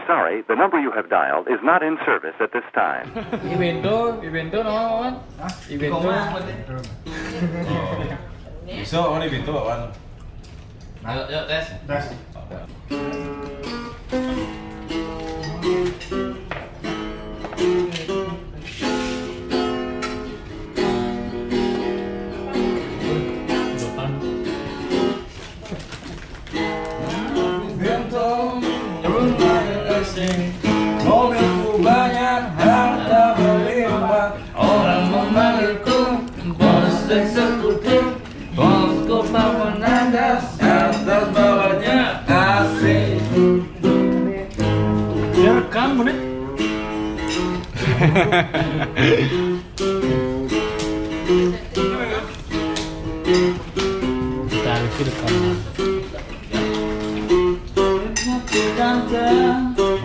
sorry, the number you have dialed is not in service at this time. Ibento naon? Ibento. Bisa, oh ini pintu awan. Yuk tes. Tes. Mobilku banyak, harta berlimpah. Orang memanggilku bos eksekutif. Bosku tak menandas atas bawahnya asik. Direkam menit. Tarik direkam.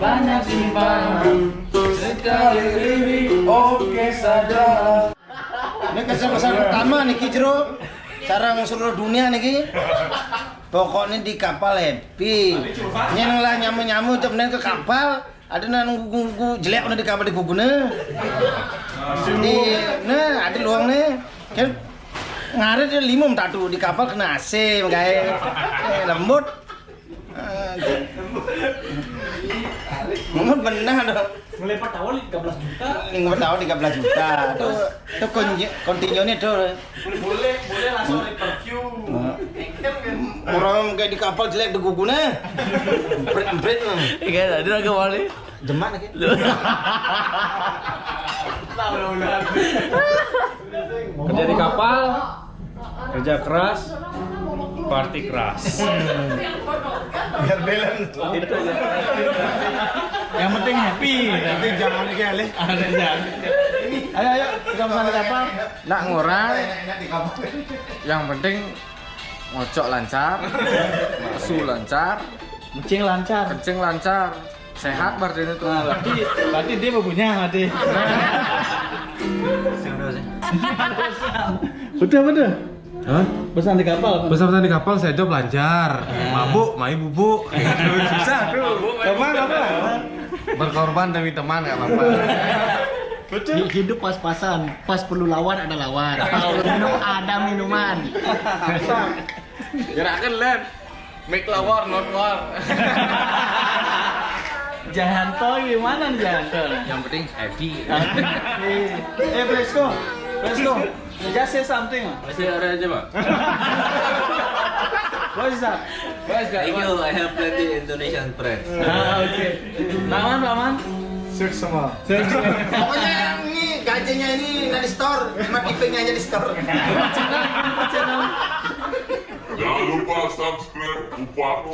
Banyak simpangan, sekali ini oke saja. Ini kesan-kesan pertama nih Jero, sarang seluruh dunia nih. Pokoknya di kapal happy. Nyeneng lah nyamu-nyamu temenan ke kapal. Ada nunggu jelek udah di kapal di gugune. Di, nah ada luang nih. Kan ngarit dia limum tatu di kapal kena AC makanya lembut. Ngomong benar dong. Melempar tawar 13 juta. Lima tahun 13 juta. Itu kontinyonya tuh. Boleh langsung review. Orang kayak di kapal jelek di gugune. Empret. Iya, tadi agak wali. Jemak lagi. Kerja di kapal, kerja keras, party keras. Biar belen. Itu aja. Yang penting happy. Nanti jangan lagi alih. Ayo, kita pesan di kapal. Nak ngurang, yang penting ngocok lancar, su lancar, Kencing lancar. kencing lancar, sehat berarti itu. Nah, berarti dia punya berarti. Betul. Hah? Pesan di kapal. Pesan di kapal saya jawab lancar. Mabuk, main bubuk. Susah tuh. Teman apa? Berkorban demi teman nggak apa-apa. Hidup pas-pasan, pas perlu lawan ada lawan, pas perlu minum ada minuman. Gerakan land, make la war not war. Jahanto gimana nih Jahanto? Yang penting happy. Let's go. Just say something. Masih ada aja bang. What is that? Thank you, I have plenty Indonesian friends. Okay. Paman. Seks semua. Pokoknya ini gajinya ini nggak di store, cuma TV-nya aja di store. Jangan lupa subscribe, upah,